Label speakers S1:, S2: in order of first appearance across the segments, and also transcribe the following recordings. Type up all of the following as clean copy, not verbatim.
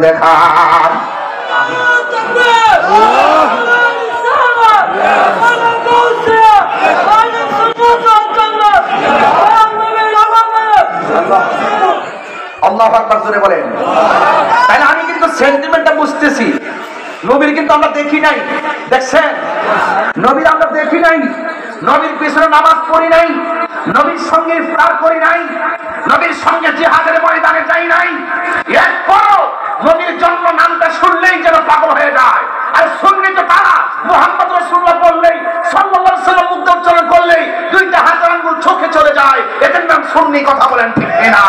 S1: দেখান। আল্লাহু আকবার জোরে বলেন। তাহলে আমি কিন্তু সেন্টিমেন্টটা বুঝতেছি। নবীর কিন্তু আমরা দেখি নাই, দেখছেন? নবীর আমরা দেখি নাই, নবীর পিছনে নামাজ পড়ি নাই, নবীর সঙ্গে ইফতার করি নাই, নবীর সঙ্গে জিহাদের ময়দানে যাই নাই। এরপরও নবীর জন্ম নামটা শুনলেই যেন পাগল হয়ে যায়। আর সুন্নি তো তারা মুহাম্মদ রাসূলুল্লাহ বললেই, সাল্লাল্লাহু আলাইহি ওয়াসাল্লাম মুখ উচ্চারণ করলেই দুইটা হাতের আঙ্গুল চোখে চলে যায়। এদের নাম সুন্নি। কথা বলেন ঠিক কিনা?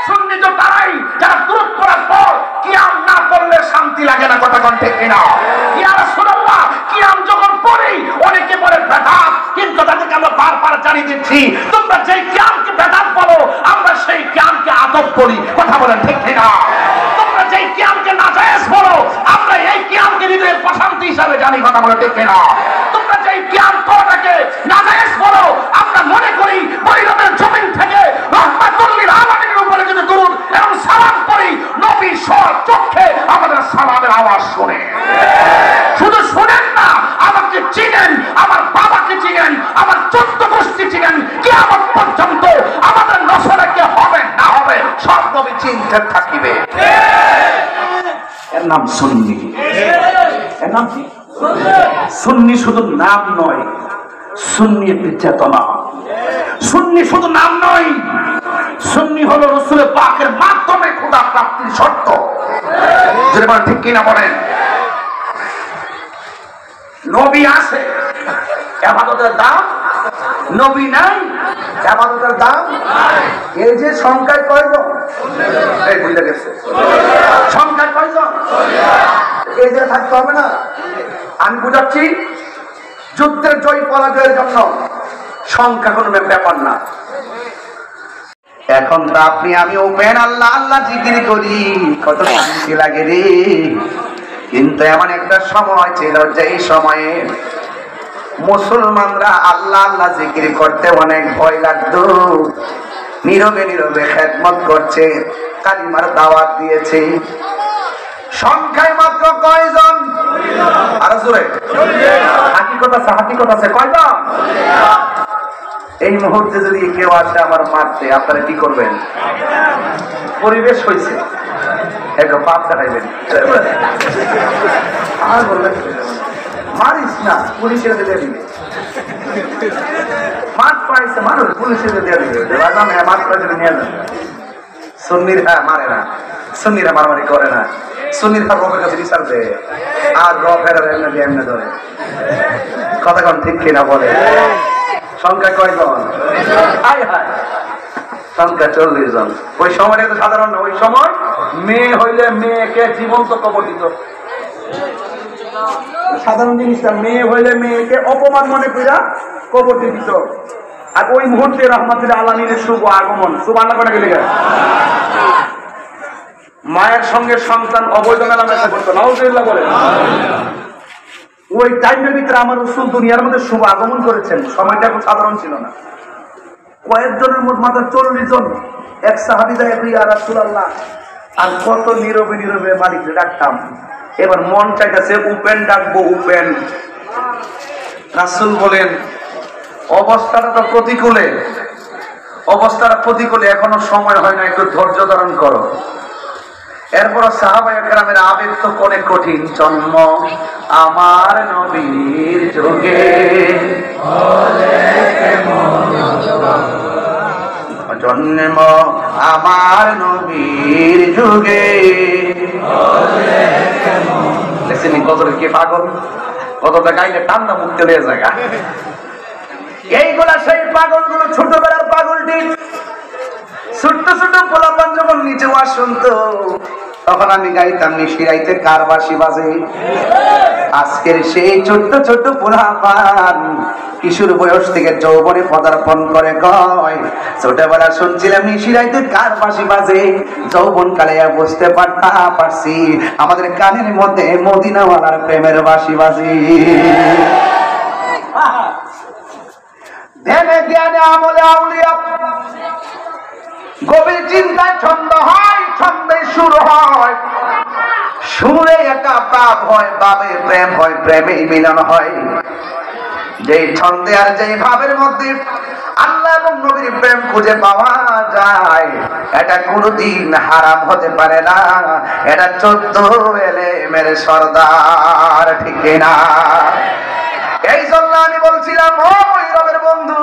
S1: সুন্নি তো তারাই যারা দুরূদ পড়ার পর কিয়াম না পড়লে শান্তি লাগে না। কথা কোন ঠিক কিনা? ইয়া রাসূলুল্লাহ, কিয়াম যখন পড়ি অনেকে বলে বেদাত, কিন্তু তাদেরকে আমরা বারবার জানিয়ে দিচ্ছি, তোমরা যেই কিয়ামকে বেদাত বলো, আমরা সেই কিয়ামকে আদব বলি। কথা বলেন ঠিক কিনা? তোমরা যেই কিয়ামকে নাজায়েজ বলো, আমরা এই কিয়ামকে হৃদয়ের প্রশান্তি হিসাবে জানি। কথা বলেন ঠিক কিনা? তোমরা যেই কিয়াম করাটাকে নাজায়েজ বলো, আমরা মনে করি বৈরবের জমিন থেকে রহমাতুল লিল আলামিনের উপরে যদি দুরূদ এবং সালাম পড়ি, নবী চক্ষে আমাদের সালামের আওয়াজ শুনে। শুধু শুনেন না, আমাকে চিনেন, আমার বাবাকে চিনেন, আমার 14 গোষ্ঠী চিনেন। কিয়ামত পর্যন্ত আমাদের নসরে কে হবে না হবে সব নবী চিনতে থাকিবে। এর নাম সুন্নি। এর নাম কি? সুন্নি শুধু নাম নয়, সুন্নি একটি চেতনা। সুন্নি শুধু নাম নয়, সুন্নি হলো রাসূলের পাকের মাধ্যমে খোদা প্রাপ্তির শর্ত। যদি বলেন ঠিক কিনা বলেন? নবী আছে, ইবাদতের দাম। নবী নাই, ইবাদতের দাম। এই যে সংখ্যায় কয়জন? এই বুঝে গেছে সংখ্যায় কয়জন? এই যে থাকতে হবে না। আমি বুঝাচ্ছি, যুদ্ধের জয় পরাজয়ের জন্য সংখ্যা কোনো ব্যাপার না। এখন তো আপনি আমি ওপেন আল্লাহ আল্লাহ জিকির করি, কত শান্তি লাগে রে। কিন্তু এমন একটা সময় ছিল যেই সময়ে মুসলমানরা আল্লাহ আল্লাহ জিকির করতে অনেক ভয় লাগতো। নীরবে নীরবে খেদমত করছে, কালিমার দাওয়াত দিয়েছে। সংখ্যায় মাত্র কয়জন? আরো জোরে। হাকিকত আছে, হাকিকত আছে। কয়জন? এই মুহূর্তে যদি কেউ আসে আমার মারতে, আপনারা কি করবেন? পরিবেশ হয়েছে, একটু পাপ দেখাইবেন। আর বললেন মারিস না, পুলিশের দিয়ে দিবে। মাঠ পাইছে মানুষ, পুলিশের দিয়ে দিবে। মাঠ পাইছে নিয়ে যাবে। সুন্নিরা মারে না, সুন্নিরা মারামারি করে না। সুন্নিরা রবের কাছে বিচার দেয়, আর রবের এমনি এমনি ধরে। কথা কোন ঠিক কিনা বলে? সংখ্যা কয়জন? সংখ্যা 40 জন। ওই সময়টা তো সাধারণ না। ওই সময় মেয়ে হইলে মেয়েকে জীবন্ত কবর দিত। সাধারণ জিনিসটা, মেয়ে হইলে মেয়েকে অপমান মনে কইরা কবর দিয়ে দিত। আর ওই মুহূর্তে রহমাতুল আলামিনের শুভ আগমন। সুবহানাল্লাহ করে গেলে মায়ের সঙ্গে সন্তান অবৈধ মেলামেশা করতো। নাউজুবিল্লাহ বলে। ওই টাইমের ভিতরে আমার রাসূল দুনিয়ার মধ্যে শুভ আগমন করেছেন। সময়টা খুব সাধারণ ছিল না। কয়েকজনের মধ্যে মাত্র 40 জন। এক সাহাবী যায়, ইয়া রাসূলুল্লাহ, আর কত নীরবে নীরবে মালিককে ডাকতাম, এবার মন চাইতেছে উপেন ডাকবো, উপেন। রাসূল বলেন, অবস্থাটা তো প্রতিকূলে, অবস্থাটা প্রতিকূলে, এখনো সময় হয় না, একটু ধৈর্য ধারণ করো। এরপর সাহাবায়ে কেরামের আবেগ তো অনেক কঠিন। জন্ম আমার নবীর যুগে, জন্ম আমার নবীর যুগে। কতটা কি পাগল, কতটা গাইলে টান্না মুক্তি হয়ে জায়গা। এইগুলা সেই পাগলগুলো, ছোটবেলার পাগলটি। ছোট্ট ছোট পোলাপান যখন নিচে ওয়াজ শুনতো, তখন আমি গাইতাম নিশিরাইতে কার বাঁশি বাজে। আজকের সেই ছোট্ট ছোট্ট পোলাপান কিশোর বয়স থেকে যৌবনে পদার্পণ করে কয়, ছোটবেলা শুনছিলাম নিশিরাইতে কার বাঁশি বাজে, যৌবন কালে বুঝতে পারছি আমাদের কানের মধ্যে মদিনাওয়ালার প্রেমের বাঁশি বাজে। ধ্যানে জ্ঞানে আমলে আউলিয়া গভীর চিন্তায় ছন্দ হয়, ছন্দে সুর হয়, সুরে একটা ভাব হয়, ভাবে প্রেম হয়, প্রেমে মিলন হয়। যেই ছন্দে আর যেই ভাবের মধ্যে আল্লাহ এবং নবীর প্রেম খুঁজে পাওয়া যায়, এটা কোনদিন হারাম হতে পারে না। এটা 14 এলেমের সরদার, ঠিক না? এই জন্য আমি বলছিলাম, ও ভৈরবের বন্ধু,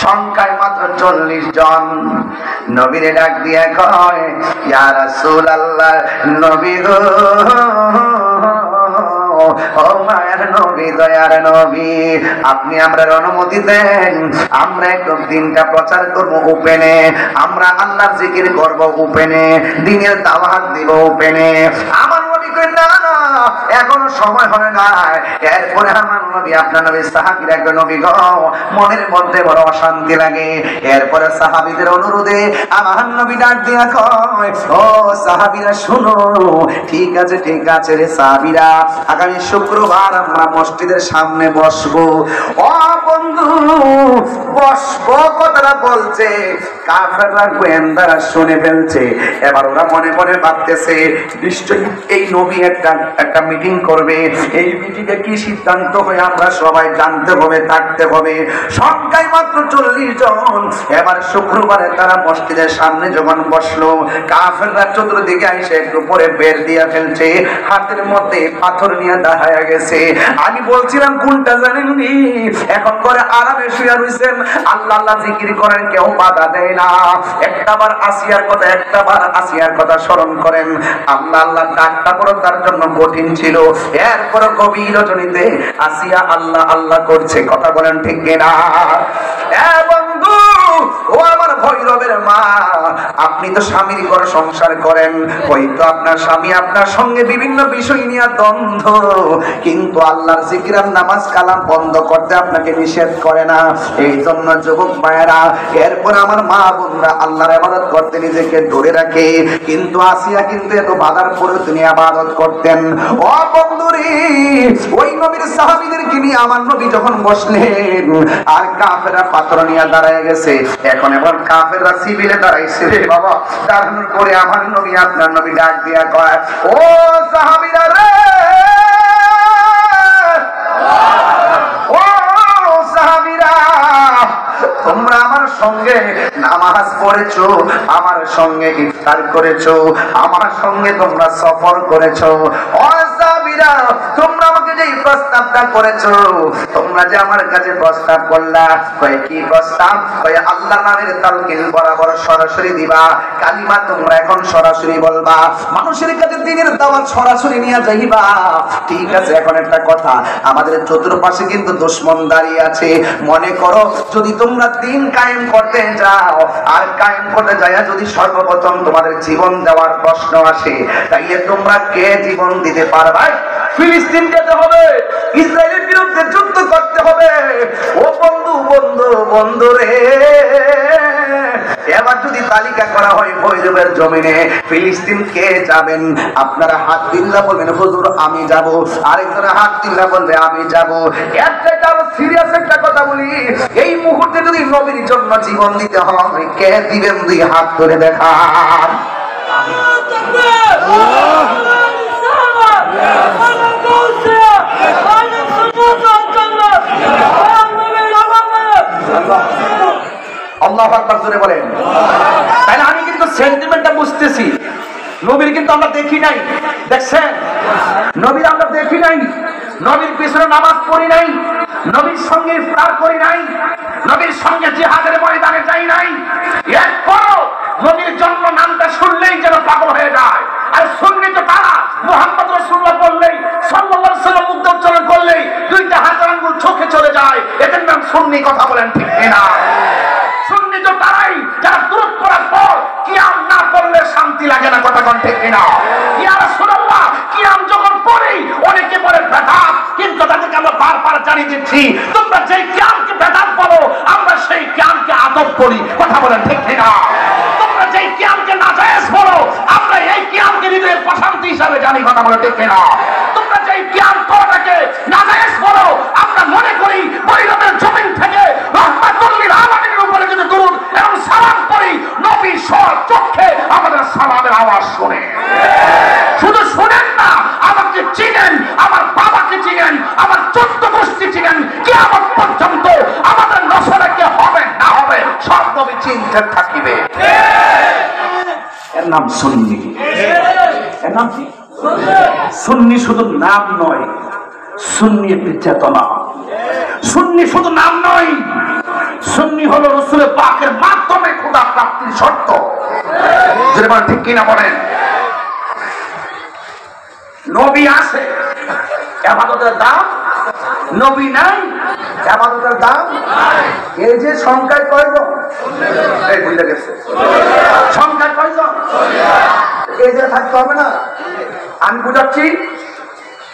S1: সংখ্যায় মাত্র 40 জন। নবীরে ডাক দিয়ে কয়, ইয়া রাসূলুল্লাহ, নবী গো, ও মায়ের নবী, দয়ার নবী, আপনি আমরা অনুমতি দেন, আমরা একটু দিনটা প্রচার করব ওপেনে, আমরা আল্লাহর জিকির করব ওপেনে, দিনের দাওয়াত দিব ওপেনে। আমার নবী কই, না না, এখনো সময় হয় না। এরপরে আমার নবী, আপনার নবী সাহাবীরা একজন নবী গো, মনের মধ্যে বড় অশান্তি লাগে। এরপরে সাহাবীদের অনুরোধে আমার নবী ডাক দিয়া কয়, ও সাহাবীরা শুনো, ঠিক আছে ঠিক আছে রে সাহাবীরা, আগামী শুক্রবার আমরা মসজিদের সামনে বসবো। ও বন্ধু, বসবো কথাটা বলছে, কাফেররা গোয়েন্দারা শুনে ফেলছে। এবার ওরা মনে মনে ভাবতেছে, নিশ্চয়ই এই নবী একটা মিটিং করবে, এই মিটিংয়ে কি সিদ্ধান্ত হয় আমরা সবাই জানতে হবে, থাকতে হবে। সংখ্যায় মাত্র 40 জন। এবার শুক্রবারে তারা মসজিদের সামনে যখন বসলো, কাফেররা চতুর্দিকে এসে একটু পরে বের দিয়ে ফেলছে, হাতের মধ্যে পাথর নিয়ে দাঁড়ায় গেছে। আমি বলছিলাম কোনটা জানেননি, এখন করে আরামে শুয়ে রইছেন, আল্লাহ আল্লাহ জিকির করেন, কেউ বাধা দেয় না। একটাবার আসিয়ার কথা স্মরণ করেন। আল্লাহ আল্লাহ ডাকটা বড় তার জন্য কঠিন ছিল। এরপর গভীর রজনীতে আসিয়া আল্লাহ আল্লাহ করছে, কথা বলেন ঠিক কিনা? বন্ধু, ও আমার ভৈরবের মা, আপনি তো স্বামীর ঘরে সংসার করেন, হয়তো আপনার স্বামী আপনার সঙ্গে বিভিন্ন বিষয় নিয়ে দ্বন্দ্ব, কিন্তু আল্লাহর জিকির আর নামাজ কালাম বন্ধ করতে আপনাকে নিষেধ করে না। এই জন্য যুবক ভাইয়েরা, এরপর আমার মা বোনরা আল্লাহর ইবাদত করতে নিজেকে ধরে রাখে, কিন্তু আসিয়া কিন্তু এত বাধার পরেও তিনি ইবাদত করতেন। ও বন্ধুরে, ওই নবীর সাহাবীদেরকে নিয়ে আমার নবী যখন বসলেন, আর কাফেররা পাথর নিয়ে দাঁড়ায় গেছে, এখন এবার কাফেররা সিভিলে দাঁড়াইছে রে বাবা। দাঁড়ানোর পরে আমার নবী, আপনার নবী ডাক দিয়া কয়, ও সাহাবীরা রে, ও সাহাবীরা, তোমরা আমার সঙ্গে নামাজ পড়েছো, আমার সঙ্গে ইফতার করেছো, আমার সঙ্গে তোমরা সফর করেছো। ও সাহাবীরা, তোমরা আমাকে যে প্রস্তাবটা করেছো, তোমরা যে আমার কাছে প্রস্তাব করলা, কয় কি প্রস্তাব? কয় আল্লাহ নামের তালকিন বরাবর সরাসরি দিবা, কালিমা তোমরা এখন সরাসরি বলবা, মানুষের কাছে দ্বীনের দাওয়াত সরাসরি নিয়ে যাইবা। ঠিক আছে, এখন একটা কথা, আমাদের চতুর্পাশে কিন্তু দুশমন দাঁড়িয়ে আছে। মনে করো যদি তোমরা দ্বীন কায়েম করতে যাও, আর কায়েম করতে যায় যদি সর্বপ্রথম তোমাদের জীবন দেওয়ার প্রশ্ন আসে, তাইলে তোমরা কে জীবন দিতে পারবে? ফিলিস্তিন যেতে হবে, ইসরায়েলের বিরুদ্ধে যুদ্ধ করতে হবে। ও বন্ধু বন্ধু বন্ধু রে, এবার যদি তালিকা করা হয় ভৈরবের জমিনে ফিলিস্তিন কে যাবেন, আপনারা হাত দিল্লা বলবেন হুজুর আমি যাব, আরেকজনে হাত দিল্লা বলবে আমি যাব। একটা সিরিয়াস একটা কথা বলি, এই মুহূর্তে যদি নবীর জন্য জীবন দিতে হয়, কে দিবেন? দুই হাত ধরে দেখান। আল্লাহু আকবার জোরে বলেন। তাহলে আমি কিন্তু সেন্টিমেন্টটা বুঝতেছি, নবীর কিন্তু আমরা দেখি নাই, দেখছেন? নবীর আমরা দেখি নাই, নবীর পিছনে নামাজ পড়ি নাই, নবীর সঙ্গে ইফতার করি নাই, নবীর সঙ্গে জিহাদের ময়দানে যাই নাই। এরপরও নবীর জন্ম নামটা শুনলেই যেন পাগল হয়ে যায়। আর সুন্নি তো তারা, মুহাম্মদ রাসূলুল্লাহ বললেই, সাল্লাল্লাহু আলাইহি ওয়াসাল্লাম মুখ উচ্চারণ করলেই দুইটা হাতের আঙ্গুল চোখে চলে যায়, এদের নাম সুন্নি। কথা বলেন ঠিক কিনা? সুন্নি তো তারাই যারা দুরূদ পড়ার পর কিয়াম না পড়লে শান্তি লাগে না। কথা কোন ঠিক কিনা? ইয়া রাসূলুল্লাহ, কিয়াম যখন পড়ি অনেকে পড়ে বেদাত, কিন্তু তাদেরকে আমরা বারবার জানিয়ে দিচ্ছি, তোমরা যেই কিয়ামকে বেদাত বলো, আমরা সেই কিয়ামকে আদব করি। কথা বলেন ঠিক কিনা? তোমরা যেই কিয়ামকে নাজায়েজ বলো, আমরা এই কিয়ামকে হৃদয়ের প্রশান্তি হিসাবে জানি। কথা বলেন ঠিক কিনা? তোমরা যেই কিয়াম করাটাকে নাজায়েজ বলো, আমরা মনে করি ভৈরবের জমিন থেকে রহমাতুল লিল আলামিনের উপরে যদি দুরূদ এবং সালাম পড়ি, নবী শুনে। শুধু শুনেন না, আমাকে চিনেন, আমার বাবাকে চিনেন, আমার 14 গোষ্ঠী চিনেন। কিয়ামত পর্যন্ত আমাদের নসলে কে হবে না হবে সব নবী চিনতে থাকিবে। এর নাম সুন্নি। এর নাম কি? সুন্নি শুধু নাম নয়, সুন্নি একটি চেতনা। সুন্নি শুধু নাম নয়, সুন্নি হলো রাসূলের পাকের মাধ্যমে খোদা প্রাপ্তির শর্ত। যদি বলেন ঠিক কিনা বলেন। নবী আছে, ইবাদতের দাম। নবী নাই, ইবাদতের দাম। এই যে সংখ্যায় কয়জন? এই ভুলে গেছে। সংখ্যায় কয়জন? এই যে থাকতে হবে না। আমি বুঝাচ্ছি,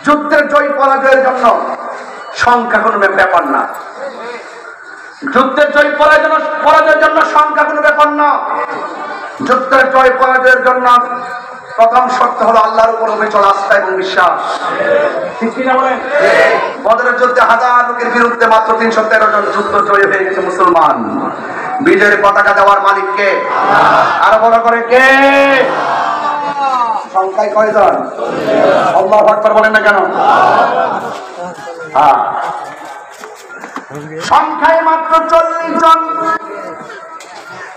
S1: যুদ্ধের জয় পরাজয়ের জন্য সংখ্যা কোনো ব্যাপার না। যুদ্ধের জয় পরাজয়ের জন্য সংখ্যা কোনো ব্যাপার না। যুদ্ধের জয় পরাজয়ের জন্য প্রথম শর্ত হলো আল্লাহর উপর অবিচল আস্থা এবং বিশ্বাস। ঠিক কিনা বলেন? বদরের যুদ্ধে 1000 লোকের বিরুদ্ধে মাত্র 313 জন যুদ্ধ জয় হয়ে গেছে মুসলমান। বিজয়ের পতাকা দেওয়ার মালিক কে? আরো বড় করে কে? সংখ্যায় কয়জন? আল্লাহু আকবার বলেন না কেন? সংখ্যায় মাত্র 40 জন,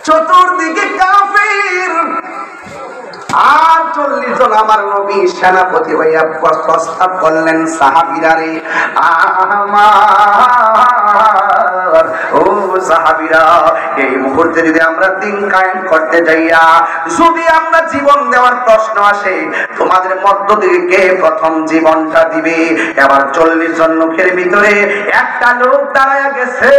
S1: চতুর্দিকে কাফির। আর 40 জন আমার নবী সেনাপতি হইয়া প্রস্তাব করলেন, সাহাবীরা রে আমার, ও সাহাবীরা, এই মুহূর্তে যদি আমরা দিন কায়েম করতে যাইয়া যদি আমরা জীবন দেওয়ার প্রশ্ন আসে, তোমাদের মধ্য থেকে কে প্রথম জীবনটা দিবে? এবার 40 জন লোকের ভিতরে একটা লোক দাঁড়ায়া গেছে।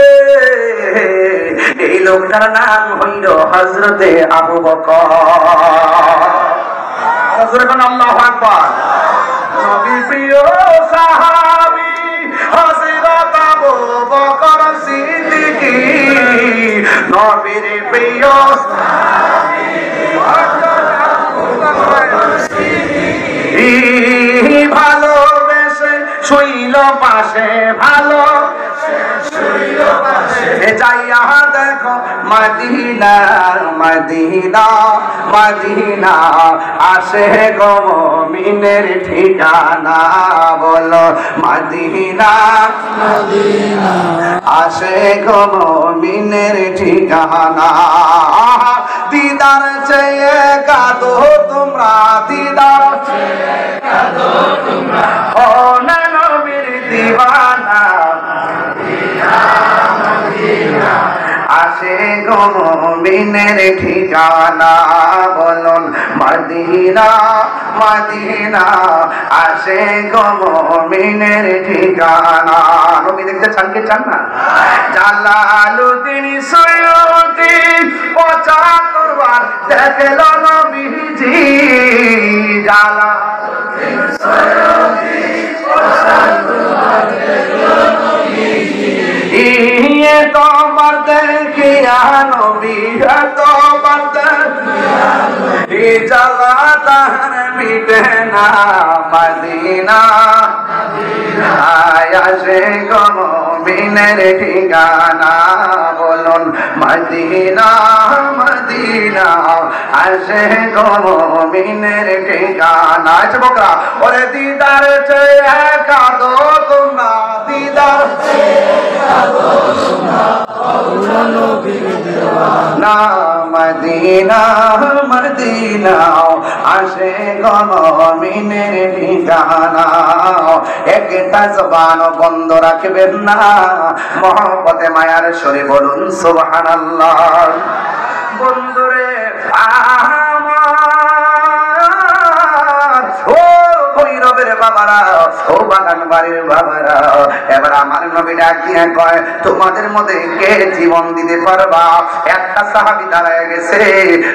S1: এই লোকটার নাম হইল হযরতে আবু বকর। আল্লাহু আকবার। নবী প্রিয় সাহাবী হযরত আবু বকর সিদ্দিক, নবীর প্রিয় সাহাবী হযরত আবু বকর সিদ্দিক, ভালোবেসে শুইল পাশে, ভালোবেসে শুইল পাশে, যাইয়া দেখো মদিনা মদিনা মদিনা, আসে গো মুমিনের ঠিকানা। বলো মদিনা মদিনা, আসে গো মুমিনের ঠিকানা। দিদার চেয়ে কাঁদো তোমরা, দিদার চেয়ে কাঁদো তোমরা, ও নবীর দিওয়ানা। মদিনা মদিনা, আসে গো মুমিনের ঠিকানা। বলুন মদিনা মদিনা, আসে গো মুমিনের ঠিকানা। নবী দেখতে চান কি চান না? জালালউদ্দিন সৈয়দী 75 বার দেখল নবীজি। জালালউদ্দিন সৈয়দী 75 বার দেখল নবীজি। তোমার দেখিয়া নবী, তোমার দেখিয়া নবী, জ্বালা তাহার মিটে না। মদিনা আসে গো মুমিনের ঠিকানা। বলুন মদিনা মদিনা, আসে গো মুমিনের ঠিকানা। আচ্ছা বকরা, ওরে দিদার চেয়ে কাঁদো তোমরা, দিদার চেয়ে কাঁদো তোমরা, না মদিনা মদিনা, আসে গো মুমিনের ঠিকানা। একটা জবান বন্ধ রাখবেন না, মহব্বতে মায়ার সরে বলুন সুবহানাল্লাহ। বন্ধুরে আমার, ও ভৈরবের বাবারা, ও বাগান বাড়ির বাবারা, এবার আমার নবী ডাক দিয়ে কয়, তোমাদের মধ্যে কে জীবন দিতে পারবা? একটা সাহাবী দাঁড়ায় গেছে,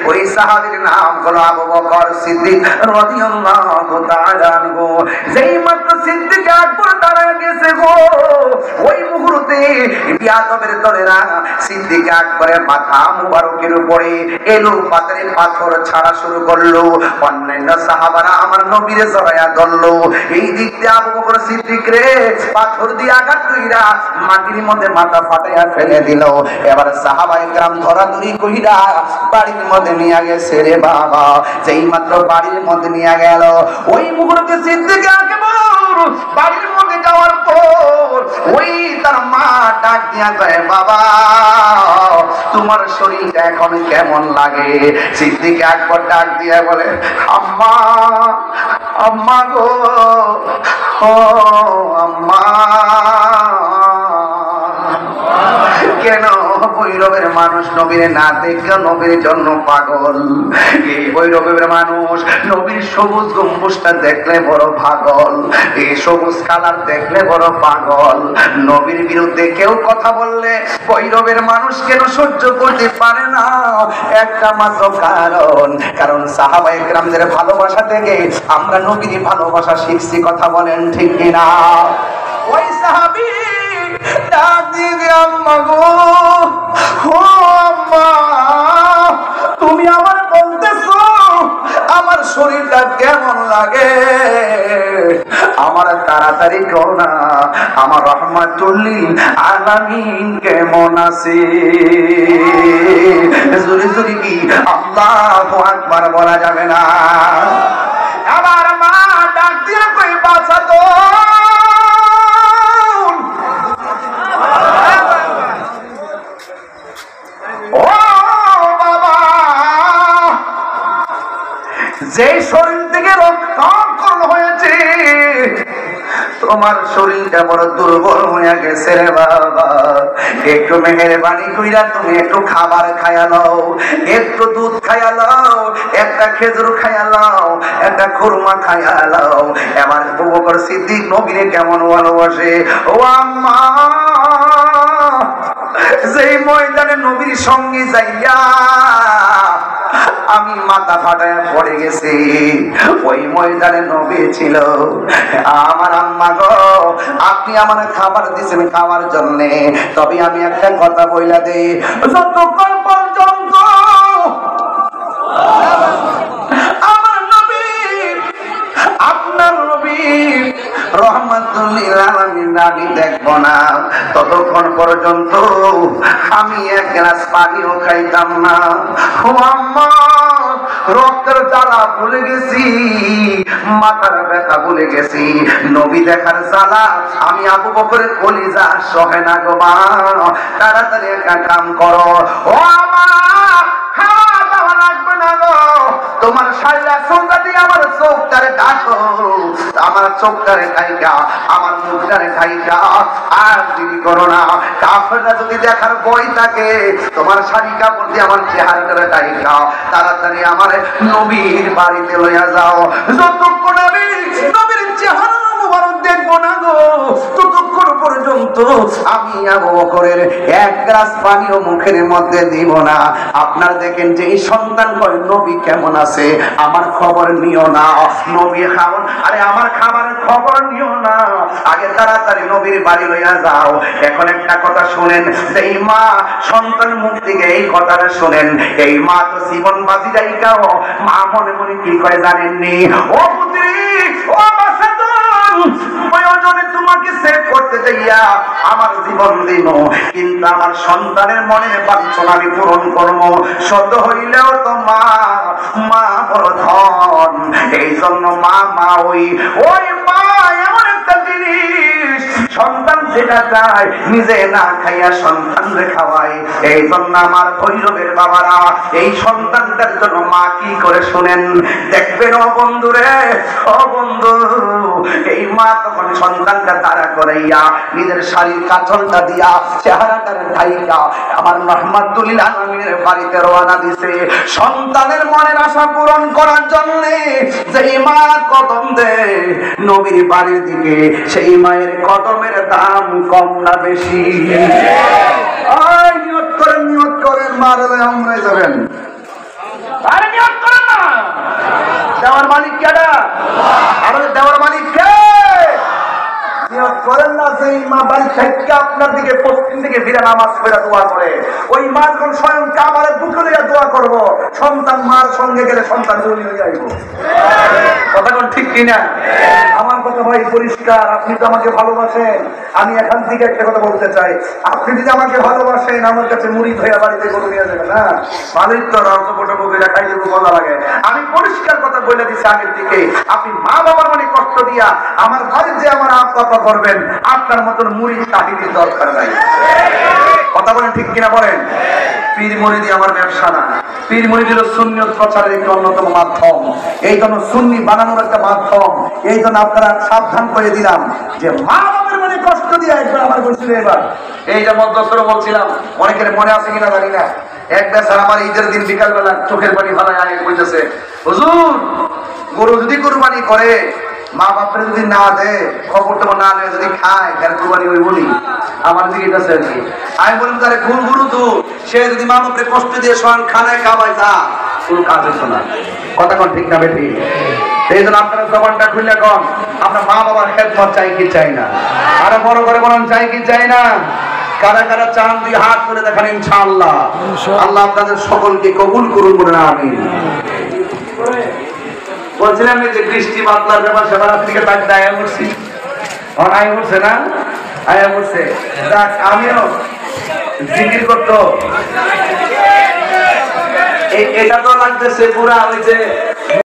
S1: ওই সাহাবীর নাম হলো আবু বকর সিদ্দিক রাদিয়াল্লাহু তাআলা আনহু। যেই মাত্র সিদ্দিক আকবর দাঁড়ায় গেছে গো, ওই মুহূর্তে বিয়াদবের দলেরা সিদ্দিক আকবরের মাথা মুবারকের উপরে এলো পাথরে পাথর ছাড়া শুরু করলো। অন্যান্য সাহাবারা আমার নবীরে জড়ায়া ধরলো। এই দিক দিয়ে আবু বকর সিদ্দিক রে পাথর দিয়ে আঘাত কইরা মাটির মধ্যে মাথা ফাটাইয়া ফেলে দিল। এবার সাহাবায়ে কেরাম ধরাধরি কইরা বাড়ির মধ্যে নিয়ে গেছে রে বাবা। যেই মাত্র বাড়ির মধ্যে নিয়ে গেল, ওই মুহূর্তে সিদ্দিক আকবর বাড়ির মধ্যে যাওয়ার পর ওই তার মা ডাক দিয়া কয়, বাবা তোমার শরীরটা এখন কেমন লাগে? সিদ্দিক আকবর ডাক দিয়া বলে, আম্মা আম্মা গো, ও আম্মা। কেন? ভৈরবের মানুষ নবীর না দেখে নবীর জন্য পাগল। এই ভৈরবের মানুষ নবীর সবুজ গম্বুজটা দেখলে বড় পাগল, এই সবুজ কালার দেখলে বড় পাগল। নবীর বিরুদ্ধে কেউ কথা বললে ভৈরবের মানুষ কেন সহ্য করতে পারে না? একটা মাত্র কারণ সাহাবায়ে কেরামদের ভালোবাসা থেকে আমরা নবীর ভালোবাসা শিখছি। কথা বলেন ঠিক কিনা? ওই সাহাবী ডাক দিয়ে, আম্মা গো, ও আম্মা, তুমি আমার বলতেছো আমার শরীরটা কেমন লাগে? আমার তাড়াতাড়ি কও না, আমার রহমাতুল্লিল আলামিন কেমন আছে? জোরে জোরে কি আল্লাহু আকবার বলা যাবে না? আবার মা ডাক দিয়া কই, বাঁচা তো যে শরীর থেকে রক্তক্ষরণ হয়েছে, তোমার শরীরটা বড় দুর্বল হয়ে গেছে রে বাবা। একটু মেহেরবানি কইরা তুমি একটু খাবার খাইয়া লও, একটু দুধ খাইয়া লও, একটা খেজুর খাইয়া লও, একটা খুরমা খাইয়া লও। এবার আবু বকর সিদ্দিক নবীরে কেমন ভালোবাসে। ও আম্মা, যেই ময়দানে নবীর সঙ্গে যাইয়া আমি মাথা ফাটায় পড়ে গেছি, ওই ময়দানে নবী ছিল। আমার আম্মা গো, আপনি আমার খাবার দিয়েছেন খাওয়ার জন্য, তবে আমি একটা কথা বইলা দেই, যতক্ষণ পর্যন্ত আমার নবী, আপনার নবী রহমাতুল্লিল আলামিন আমি দেখবো না, ততক্ষণ পর্যন্ত আমি এক গ্লাস পানিও খাইতাম না। ও আম্মা, রক্তের জ্বালা ভুলে গেছি, মাথার ব্যথা ভুলে গেছি, নবী দেখার জ্বালা আমি আবু বকরের কলিজা সহে না গো মা। তাড়াতাড়ি একটা কাম করো, ও আমার খাওয়া দাওয়া লাগবে না গো, তোমার শাইলা সন্ধ্যা দিয়ে আমার চোখটারে ডাকো, আমার চোখটারে খাইকা, আমার মুখটারে খাইকা। আর দেরি করো না, কাফেররা যদি দেখার ভয় থাকে, তোমার শাড়ি কাপড় দিয়ে আমার চেহারাটারে খাইকা তাড়াতাড়ি আমার নবীর বাড়িতে লইয়া যাও। যতক্ষণ আমি নবীর চেহারা মুবারক দেখবো না গো, ততক্ষণ পর্যন্ত আমি আবু বকরের এক গ্লাস পানিও মুখের মধ্যে দিব না। আপনার দেখেন যে এই সন্তান কয় নবী কেমন আছে, আমার খবর নিও না। নবী খাওন, আরে আমার খাবারের খবর নিও না, আগে তাড়াতাড়ি নবীর বাড়ি লইয়া যাও। এখন একটা কথা শুনেন, এই মা সন্তান মুখ থেকে এই কথাটা শুনেন, এই মা তো জীবন বাজি যাইকাও মা মনে মনে কি করে জানেননি? ও পুত্রী, ও বাসাদন, প্রয়োজনে তোমাকে সেভ করতে চাইয়া আমার জীবন দিন, কিন্তু আমার সন্তানের মনের বাঞ্ছনা আমি পূরণ করবো। সত্য হইলেও তো মা, মা বড় ধন। এই জন্য মা মা ওই মা এমন একটা জিনিস, সন্তান যেটা চায় নিজে না খাইয়া সন্তানরে খাওয়ায়। এই জন্য আমার ভৈরবের বাবারা এই সন্তানটার জন্য মা কি করে শুনেন, দেখবেন ও বন্ধুরে, ও বন্ধু, এই মা তখন সন্তানটা তারা করাইয়া নিজের শাড়ির কাচলটা দিয়া চেহারাটার ঢাইকা আমার রহমাতুল্লিল আলামিনের বাড়িতে রওনা দিছে সন্তানের মনের আশা পূরণ করার জন্য। যেই মা কদম দেয় নবীর বাড়ির দিকে, সেই মায়ের কদমের দাম কম না বেশি? নিয়ত করেন, নিয়ত করেন, মারলে আমরা যাবেন। আরে নিয়ত করেন না, দেওয়ার মালিক কেডা? আর দেওয়ার মালিক কে? নিয়ত করেন না যে মা বাড়ি থেকে আপনার দিকে পশ্চিম দিকে ফিরে নামাজ পড়ে দোয়া করে, ওই মা যখন স্বয়ং কাবারে বুকে লইয়া দোয়া করব, সন্তান মার সঙ্গে গেলে সন্তান জমি হয়ে যাইব। কথা কোন ঠিক কিনা? আমার কথা ভাই পরিষ্কার। আপনি তো আমাকে ভালোবাসেন, আমি এখান থেকে একটা কথা বলতে চাই, আপনি যদি আমাকে ভালোবাসেন আমার কাছে মুড়ি ধোয়া বাড়িতে গরু নিয়ে যাবেন না, ভালোই তো অল্প ফটো বলে খাই দেবো, কথা লাগে। আমি পরিষ্কার কথা বলে দিচ্ছি আগের থেকে, আপনি মা বাবার মানে কষ্ট দিয়া আমার বাড়িতে আমার আপা করবেন, আপনার মতন মুড়ি চাহিদির দরকার নাই। কথা বলেন ঠিক কিনা বলেন? পীর মুরিদি আমার ব্যবসা না, পীর মুরিদি হলো সুন্নিয়ত প্রচারের একটি অন্যতম মাধ্যম, এই জন্য সুন্নি বানানোর একটা মাধ্যম। এই জন্য আপনারা সাবধান করে দিলাম যে মা বাবার মানে কষ্ট দিয়ে একবার আমার বলছিল, এবার এই যে মধ্যস্থরে বলছিলাম, অনেকের মনে আছে কিনা জানি না, এক বেচার আমার ঈদের দিন বিকালবেলা চোখের পানি ফালায় আগে কইতেছে, হুজুর গরু যদি কুরবানি করে মা বাপরে যদি না দেয়, খবর তো না নেয়, যদি খায় তার কুরবানি ওই বলি আমার দিকে এটা আর কি। আমি বললাম তারে কোন গুরু তো, সে যদি মা বাপরে কষ্ট দিয়ে স্বয়ং খানায় খাওয়ায় তা কোনো কাজ হতো না। কথা কোন ঠিক না বেটি? এই জন্য আপনারা জবানটা খুলে কন, আমরা মা বাবার খেদমত চাই কি চাই না? আরো বড় করে বলেন চাই কি চাই না? কারা কারা চান দুই হাত করে দেখান ইনশাআল্লাহ। আল্লাহ আপনাদের সকলকে কবুল করুন বলেন আমিন। বলছিলাম যে বৃষ্টি বাতলার ব্যাপার সেবার থেকে তার আয়া করছি, আয়া করছে না, আয়া করছে, দেখ আমিও জিকির করতো, এটা তো লাগতেছে পুরা ওই যে